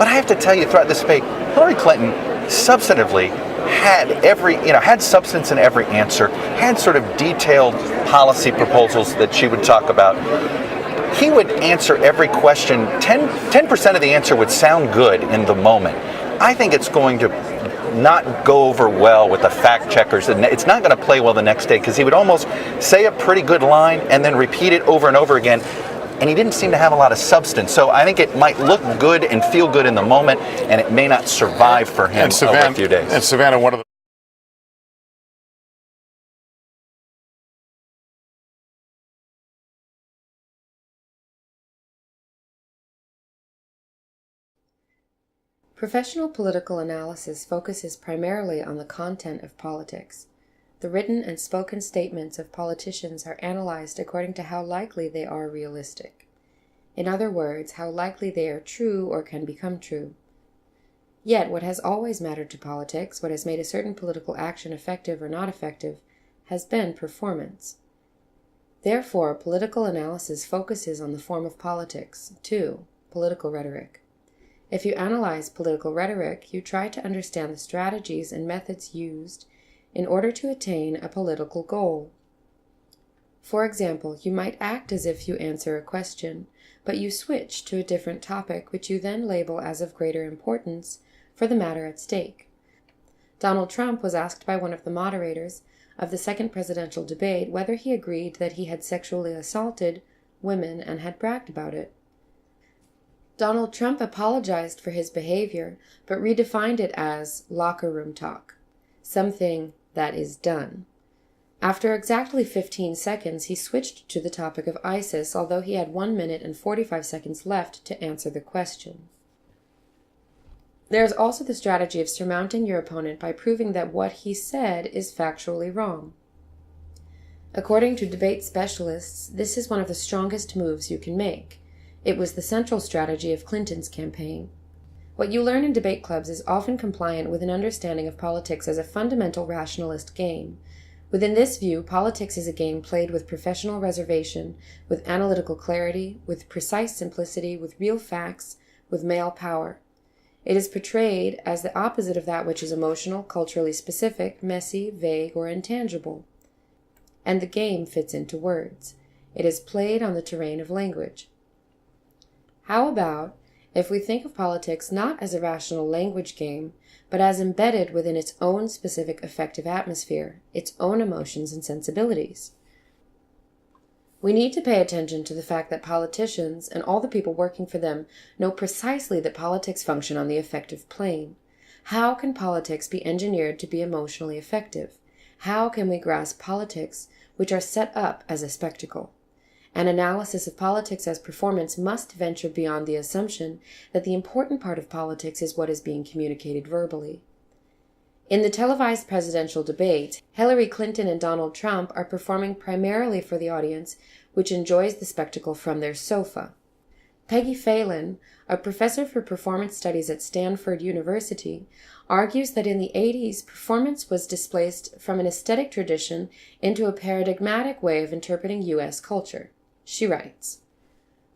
But I have to tell you, throughout this debate, Hillary Clinton substantively had substance in every answer, had sort of detailed policy proposals that she would talk about. He would answer every question. 10% of the answer would sound good in the moment. I think it's going to not go over well with the fact checkers, and it's not going to play well the next day, because he would almost say a pretty good line and then repeat it over and over again, and he didn't seem to have a lot of substance. So I think it might look good and feel good in the moment, and it may not survive for him over a few days. And Savannah, one of the Professional political analysis focuses primarily on the content of politics. The written and spoken statements of politicians are analyzed according to how likely they are realistic. In other words, how likely they are true or can become true. Yet, what has always mattered to politics, what has made a certain political action effective or not effective, has been performance. Therefore, political analysis focuses on the form of politics, too, political rhetoric. If you analyze political rhetoric, you try to understand the strategies and methods used in order to attain a political goal. For example, you might act as if you answer a question, but you switch to a different topic which you then label as of greater importance for the matter at stake. Donald Trump was asked by one of the moderators of the second presidential debate whether he agreed that he had sexually assaulted women and had bragged about it. Donald Trump apologized for his behavior, but redefined it as locker room talk, something that is done. After exactly 15 seconds, he switched to the topic of ISIS, although he had 1 minute and 45 seconds left to answer the question. There is also the strategy of surmounting your opponent by proving that what he said is factually wrong. According to debate specialists, this is one of the strongest moves you can make. It was the central strategy of Clinton's campaign. What you learn in debate clubs is often compliant with an understanding of politics as a fundamental rationalist game. Within this view, politics is a game played with professional reservation, with analytical clarity, with precise simplicity, with real facts, with male power. It is portrayed as the opposite of that which is emotional, culturally specific, messy, vague, or intangible. And the game fits into words. It is played on the terrain of language. How about if we think of politics not as a rational language game, but as embedded within its own specific affective atmosphere, its own emotions and sensibilities? We need to pay attention to the fact that politicians and all the people working for them know precisely that politics function on the affective plane. How can politics be engineered to be emotionally effective? How can we grasp politics which are set up as a spectacle? An analysis of politics as performance must venture beyond the assumption that the important part of politics is what is being communicated verbally. In the televised presidential debate, Hillary Clinton and Donald Trump are performing primarily for the audience which enjoys the spectacle from their sofa. Peggy Phelan, a professor for performance studies at Stanford University, argues that in the 80s, performance was displaced from an aesthetic tradition into a paradigmatic way of interpreting U.S. culture. She writes,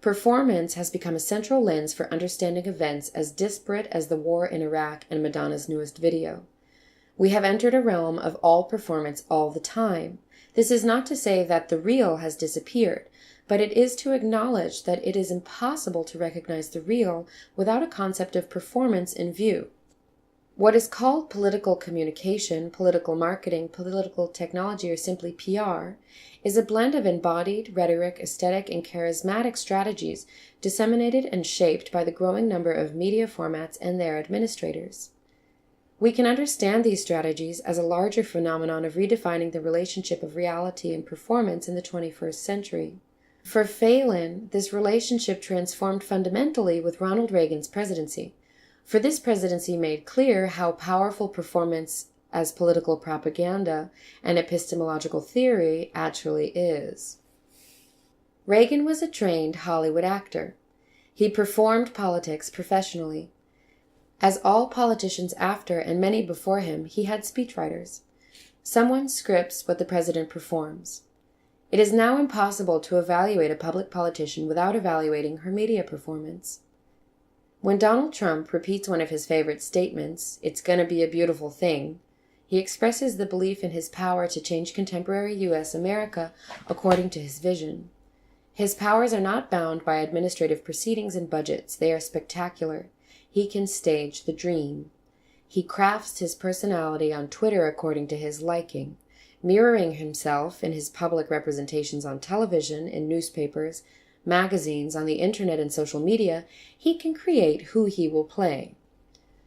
"Performance has become a central lens for understanding events as disparate as the war in Iraq and Madonna's newest video. We have entered a realm of all performance all the time. This is not to say that the real has disappeared, but it is to acknowledge that it is impossible to recognize the real without a concept of performance in view. What is called political communication, political marketing, political technology, or simply PR, is a blend of embodied, rhetoric, aesthetic, and charismatic strategies disseminated and shaped by the growing number of media formats and their administrators. We can understand these strategies as a larger phenomenon of redefining the relationship of reality and performance in the 21st century. For Phelan, this relationship transformed fundamentally with Ronald Reagan's presidency. For this presidency made clear how powerful performance as political propaganda and epistemological theory actually is. Reagan was a trained Hollywood actor. He performed politics professionally. As all politicians after and many before him, he had speechwriters. Someone scripts what the president performs. It is now impossible to evaluate a public politician without evaluating her media performance. When Donald Trump repeats one of his favorite statements, "It's gonna be a beautiful thing," he expresses the belief in his power to change contemporary U.S. America according to his vision. His powers are not bound by administrative proceedings and budgets. They are spectacular. He can stage the dream. He crafts his personality on Twitter according to his liking, mirroring himself in his public representations on television, in newspapers, magazines, on the internet and social media. He can create who he will play.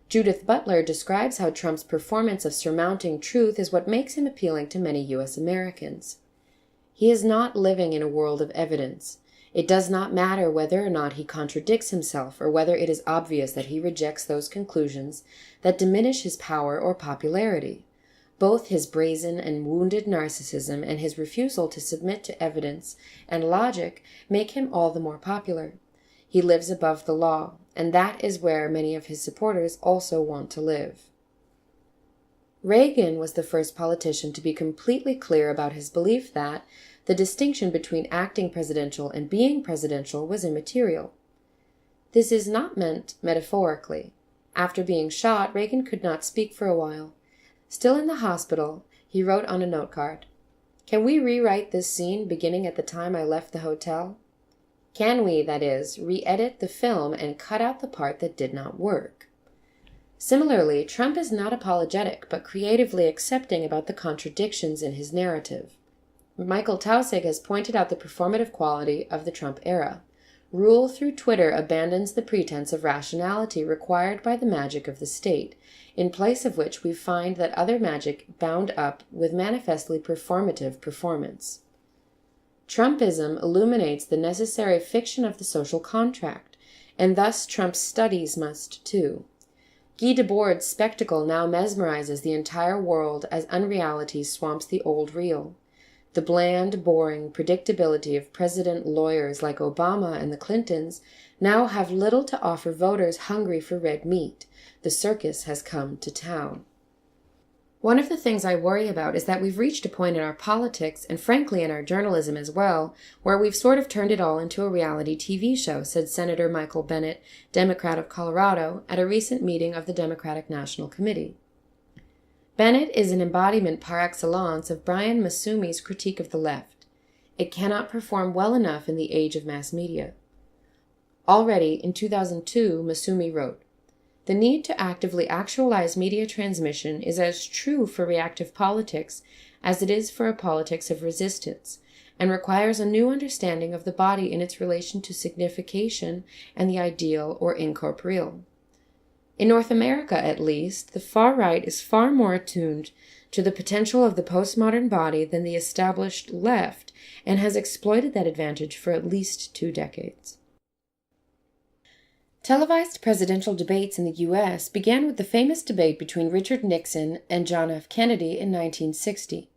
Judith Butler describes how Trump's performance of surmounting truth is what makes him appealing to many U.S. Americans. He is not living in a world of evidence. It does not matter whether or not he contradicts himself, or whether it is obvious that he rejects those conclusions that diminish his power or popularity. Both his brazen and wounded narcissism and his refusal to submit to evidence and logic make him all the more popular. He lives above the law, and that is where many of his supporters also want to live. Reagan was the first politician to be completely clear about his belief that the distinction between acting presidential and being presidential was immaterial. This is not meant metaphorically. After being shot, Reagan could not speak for a while. Still in the hospital, he wrote on a note card, "Can we rewrite this scene beginning at the time I left the hotel? Can we, that is, re-edit the film and cut out the part that did not work?" Similarly, Trump is not apologetic, but creatively accepting about the contradictions in his narrative. Michael Tausig has pointed out the performative quality of the Trump era. Rule through Twitter abandons the pretense of rationality required by the magic of the state, in place of which we find that other magic bound up with manifestly performative performance. Trumpism illuminates the necessary fiction of the social contract, and thus Trump's studies must too. Guy Debord's spectacle now mesmerizes the entire world as unreality swamps the old real. The bland, boring predictability of president lawyers like Obama and the Clintons now have little to offer voters hungry for red meat. The circus has come to town. One of the things I worry about is that we've reached a point in our politics, and frankly in our journalism as well, where we've sort of turned it all into a reality TV show, said Senator Michael Bennet, Democrat of Colorado, at a recent meeting of the Democratic National Committee. Bennet is an embodiment par excellence of Brian Massumi's critique of the left. It cannot perform well enough in the age of mass media. Already in 2002, Massumi wrote, "The need to actively actualize media transmission is as true for reactive politics as it is for a politics of resistance, and requires a new understanding of the body in its relation to signification and the ideal or incorporeal. In North America, at least, the far right is far more attuned to the potential of the postmodern body than the established left, and has exploited that advantage for at least 2 decades. Televised presidential debates in the U.S. began with the famous debate between Richard Nixon and John F. Kennedy in 1960.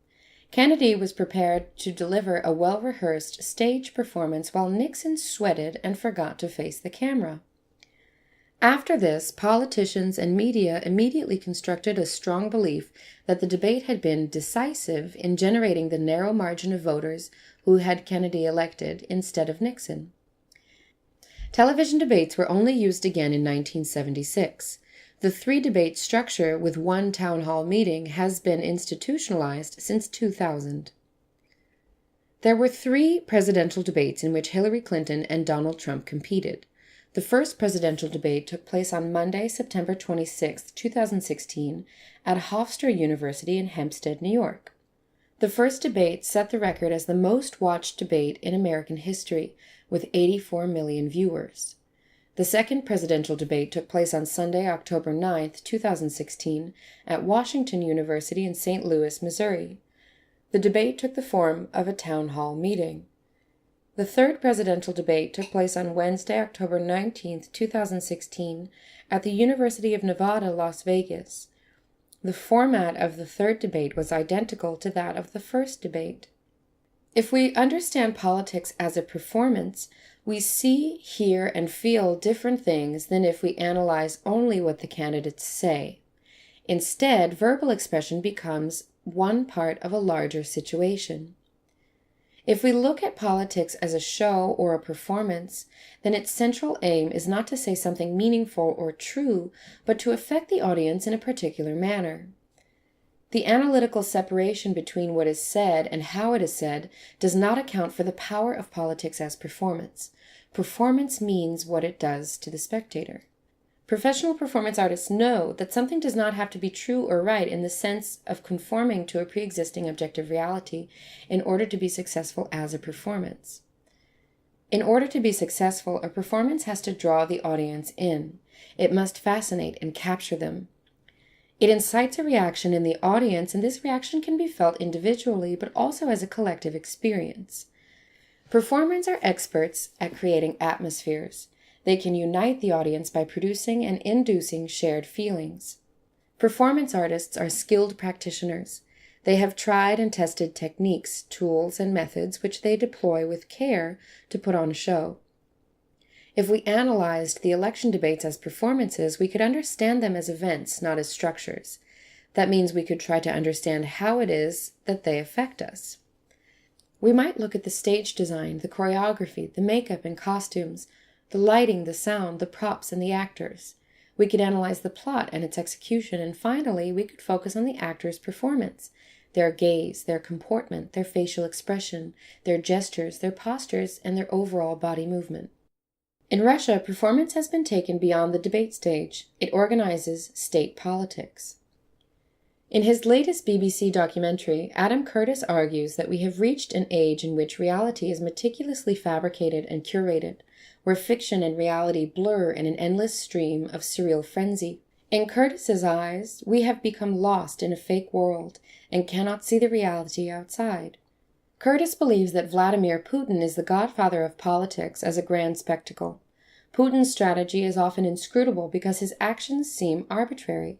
Kennedy was prepared to deliver a well-rehearsed stage performance while Nixon sweated and forgot to face the camera. After this, politicians and media immediately constructed a strong belief that the debate had been decisive in generating the narrow margin of voters who had Kennedy elected instead of Nixon. Television debates were only used again in 1976. The 3-debate structure with one town hall meeting has been institutionalized since 2000. There were 3 presidential debates in which Hillary Clinton and Donald Trump competed. The first presidential debate took place on Monday, September 26, 2016, at Hofstra University in Hempstead, New York. The first debate set the record as the most watched debate in American history, with 84 million viewers. The second presidential debate took place on Sunday, October 9, 2016, at Washington University in St. Louis, Missouri. The debate took the form of a town hall meeting. The third presidential debate took place on Wednesday, October 19, 2016, at the University of Nevada, Las Vegas. The format of the third debate was identical to that of the first debate. If we understand politics as a performance, we see, hear, and feel different things than if we analyze only what the candidates say. Instead, verbal expression becomes one part of a larger situation. If we look at politics as a show or a performance, then its central aim is not to say something meaningful or true, but to affect the audience in a particular manner. The analytical separation between what is said and how it is said does not account for the power of politics as performance. Performance means what it does to the spectator. Professional performance artists know that something does not have to be true or right in the sense of conforming to a pre-existing objective reality in order to be successful as a performance. In order to be successful, a performance has to draw the audience in. It must fascinate and capture them. It incites a reaction in the audience, and this reaction can be felt individually but also as a collective experience. Performers are experts at creating atmospheres. They can unite the audience by producing and inducing shared feelings. Performance artists are skilled practitioners. They have tried and tested techniques, tools, and methods which they deploy with care to put on a show. If we analyzed the election debates as performances, we could understand them as events, not as structures. That means we could try to understand how it is that they affect us. We might look at the stage design, the choreography, the makeup and costumes, the lighting, the sound, the props, and the actors. We could analyze the plot and its execution, and finally, we could focus on the actor's performance, their gaze, their comportment, their facial expression, their gestures, their postures, and their overall body movement. In Russia, performance has been taken beyond the debate stage. It organizes state politics. In his latest BBC documentary, Adam Curtis argues that we have reached an age in which reality is meticulously fabricated and curated, where fiction and reality blur in an endless stream of surreal frenzy. In Curtis's eyes, we have become lost in a fake world and cannot see the reality outside. Curtis believes that Vladimir Putin is the godfather of politics as a grand spectacle. Putin's strategy is often inscrutable because his actions seem arbitrary.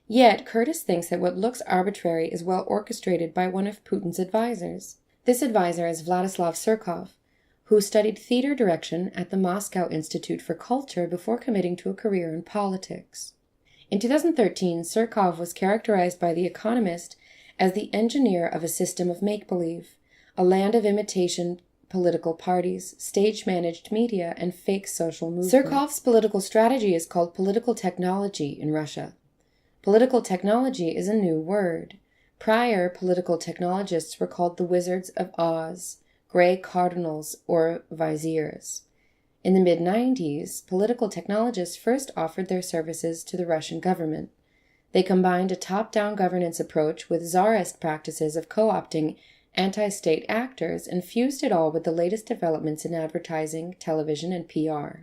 Yet, Curtis thinks that what looks arbitrary is well orchestrated by one of Putin's advisors. This advisor is Vladislav Surkov, who studied theater direction at the Moscow Institute for Culture before committing to a career in politics. In 2013, Surkov was characterized by The Economist as the engineer of a system of make-believe, a land of imitation political parties, stage-managed media, and fake social movements. Surkov's political strategy is called political technology in Russia. Political technology is a new word. Prior, political technologists were called the Wizards of Oz, Gray Cardinals, or Viziers. In the mid-90s, political technologists first offered their services to the Russian government. They combined a top-down governance approach with czarist practices of co-opting anti-state actors and fused it all with the latest developments in advertising, television, and PR.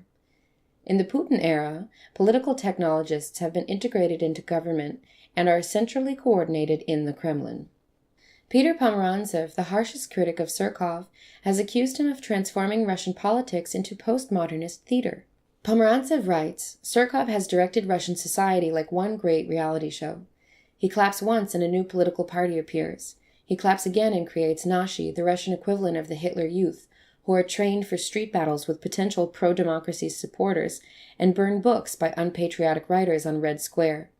In the Putin era, political technologists have been integrated into government and are centrally coordinated in the Kremlin. Peter Pomerantsev, the harshest critic of Surkov, has accused him of transforming Russian politics into postmodernist theater. Pomerantsev writes, Surkov has directed Russian society like one great reality show. He claps once and a new political party appears. He claps again and creates Nashi, the Russian equivalent of the Hitler Youth, who are trained for street battles with potential pro-democracy supporters and burn books by unpatriotic writers on Red Square.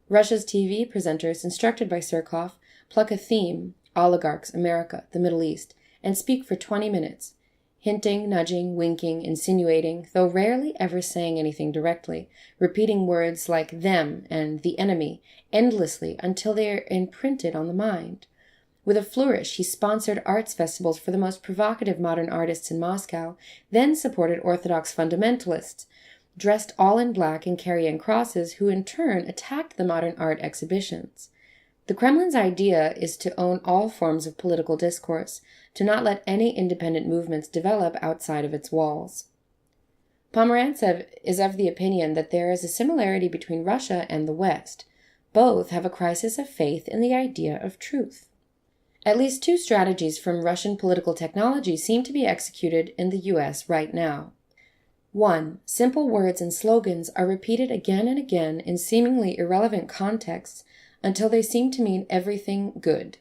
Russia's TV presenters, instructed by Surkov, pluck a theme, oligarchs, America, the Middle East, and speak for 20 minutes, hinting, nudging, winking, insinuating, though rarely ever saying anything directly, repeating words like them and the enemy endlessly until they are imprinted on the mind. With a flourish, he sponsored arts festivals for the most provocative modern artists in Moscow, then supported Orthodox fundamentalists, dressed all in black and carrying crosses, who in turn attacked the modern art exhibitions. The Kremlin's idea is to own all forms of political discourse, to not let any independent movements develop outside of its walls. Pomerantsev is of the opinion that there is a similarity between Russia and the West. Both have a crisis of faith in the idea of truth. At least two strategies from Russian political technology seem to be executed in the U.S. right now. 1. Simple words and slogans are repeated again and again in seemingly irrelevant contexts until they seem to mean everything good.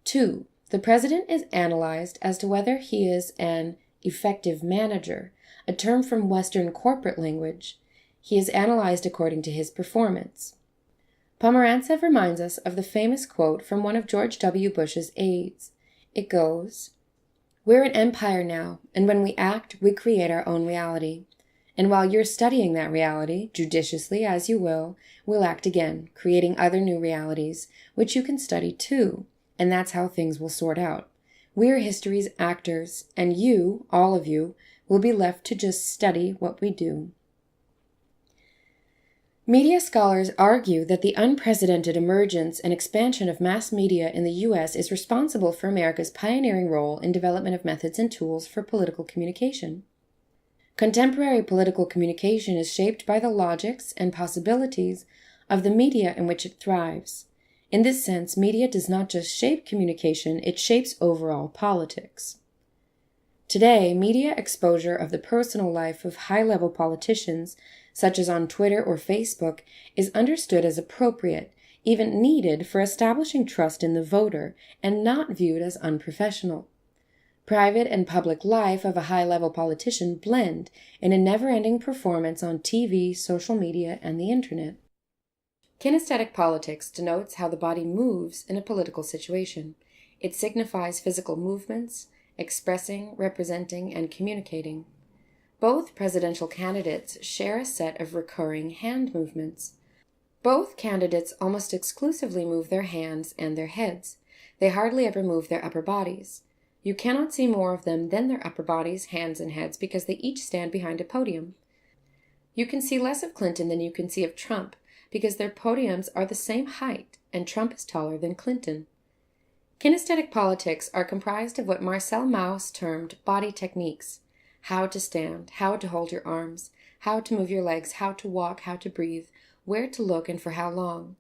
2. The president is analyzed as to whether he is an effective manager, a term from Western corporate language. He is analyzed according to his performance. Pomerantsev reminds us of the famous quote from one of George W. Bush's aides. It goes, We're an empire now, and when we act, we create our own reality. And while you're studying that reality, judiciously as you will, we'll act again, creating other new realities, which you can study too, and that's how things will sort out. We're history's actors, and you, all of you, will be left to just study what we do. Media scholars argue that the unprecedented emergence and expansion of mass media in the U.S. is responsible for America's pioneering role in development of methods and tools for political communication. Contemporary political communication is shaped by the logics and possibilities of the media in which it thrives. In this sense, media does not just shape communication, it shapes overall politics. Today, media exposure of the personal life of high-level politicians, such as on Twitter or Facebook, is understood as appropriate, even needed for establishing trust in the voter, and not viewed as unprofessional. Private and public life of a high-level politician blend in a never-ending performance on TV, social media, and the internet. Kinesthetic politics denotes how the body moves in a political situation. It signifies physical movements, expressing, representing, and communicating. Both presidential candidates share a set of recurring hand movements. Both candidates almost exclusively move their hands and their heads. They hardly ever move their upper bodies. You cannot see more of them than their upper bodies, hands, and heads because they each stand behind a podium. You can see less of Clinton than you can see of Trump because their podiums are the same height and Trump is taller than Clinton. Kinesthetic politics are comprised of what Marcel Mauss termed body techniques: how to stand, how to hold your arms, how to move your legs, how to walk, how to breathe, where to look, and for how long.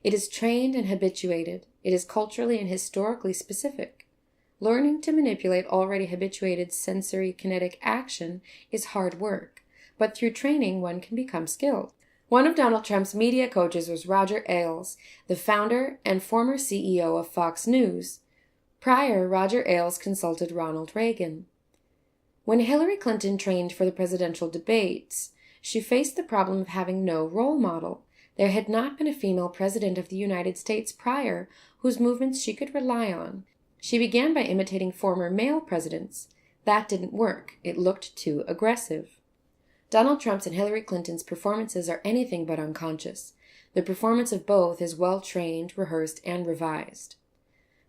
It is trained and habituated. It is culturally and historically specific. Learning to manipulate already habituated sensory kinetic action is hard work, but through training one can become skilled. One of Donald Trump's media coaches was Roger Ailes, the founder and former CEO of Fox News. Prior, Roger Ailes consulted Ronald Reagan. When Hillary Clinton trained for the presidential debates, she faced the problem of having no role model. There had not been a female president of the United States prior whose movements she could rely on. She began by imitating former male presidents. That didn't work. It looked too aggressive. Donald Trump's and Hillary Clinton's performances are anything but unconscious. The performance of both is well-trained, rehearsed, and revised.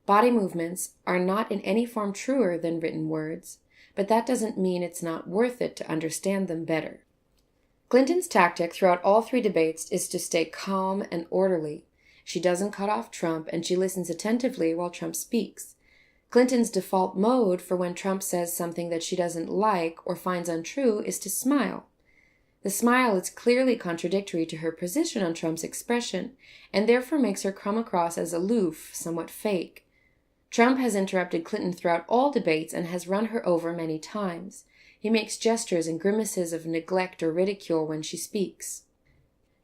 Body movements are not in any form truer than written words, but that doesn't mean it's not worth it to understand them better. Clinton's tactic throughout all three debates is to stay calm and orderly. She doesn't cut off Trump, and she listens attentively while Trump speaks. Clinton's default mode for when Trump says something that she doesn't like or finds untrue is to smile. The smile is clearly contradictory to her position on Trump's expression, and therefore makes her come across as aloof, somewhat fake. Trump has interrupted Clinton throughout all debates and has run her over many times. He makes gestures and grimaces of neglect or ridicule when she speaks.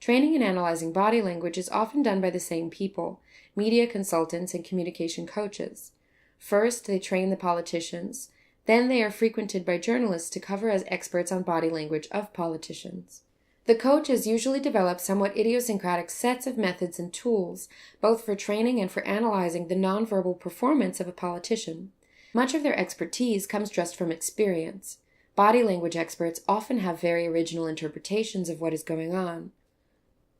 Training and analyzing body language is often done by the same people, media consultants and communication coaches. First, they train the politicians. Then they are frequented by journalists to cover as experts on body language of politicians. The coaches usually develop somewhat idiosyncratic sets of methods and tools, both for training and for analyzing the nonverbal performance of a politician. Much of their expertise comes just from experience. Body language experts often have very original interpretations of what is going on.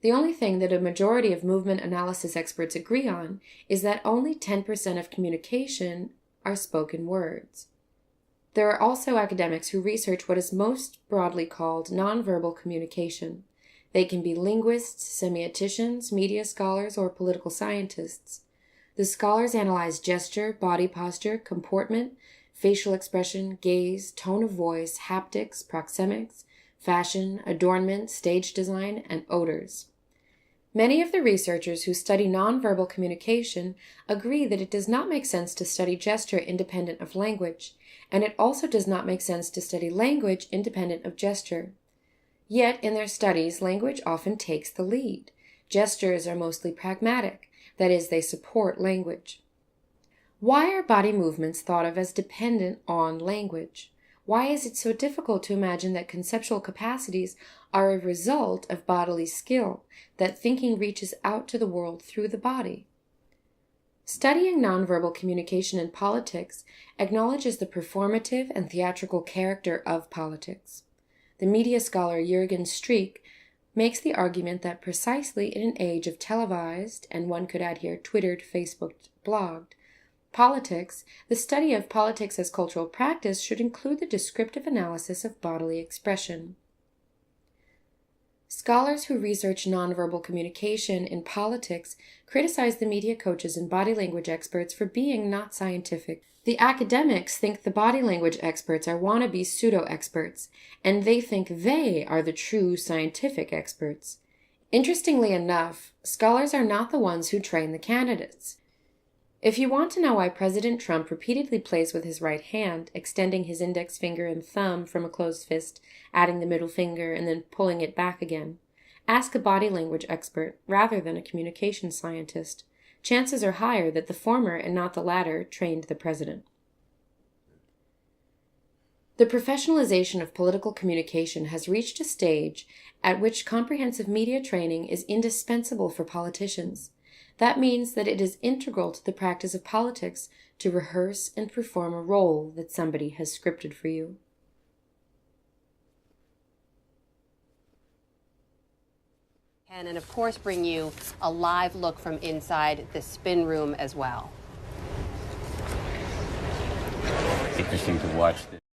The only thing that a majority of movement analysis experts agree on is that only 10% of communication are spoken words. There are also academics who research what is most broadly called nonverbal communication. They can be linguists, semioticians, media scholars, or political scientists. The scholars analyze gesture, body posture, comportment, facial expression, gaze, tone of voice, haptics, proxemics, fashion, adornment, stage design, and odors. Many of the researchers who study nonverbal communication agree that it does not make sense to study gesture independent of language, and it also does not make sense to study language independent of gesture. Yet, in their studies, language often takes the lead. Gestures are mostly pragmatic, that is, they support language. Why are body movements thought of as dependent on language? Why is it so difficult to imagine that conceptual capacities are a result of bodily skill, that thinking reaches out to the world through the body? Studying nonverbal communication in politics acknowledges the performative and theatrical character of politics. The media scholar Jürgen Streeck makes the argument that precisely in an age of televised, and one could add here Twittered, Facebooked, blogged, politics, the study of politics as cultural practice should include the descriptive analysis of bodily expression. Scholars who research nonverbal communication in politics criticize the media coaches and body language experts for being not scientific. The academics think the body language experts are wannabe pseudo-experts, and they think they are the true scientific experts. Interestingly enough, scholars are not the ones who train the candidates. If you want to know why President Trump repeatedly plays with his right hand, extending his index finger and thumb from a closed fist, adding the middle finger, and then pulling it back again, ask a body language expert rather than a communication scientist. Chances are higher that the former and not the latter trained the president. The professionalization of political communication has reached a stage at which comprehensive media training is indispensable for politicians. That means that it is integral to the practice of politics to rehearse and perform a role that somebody has scripted for you. And of course bring you a live look from inside the spin room as well. Interesting to watch this.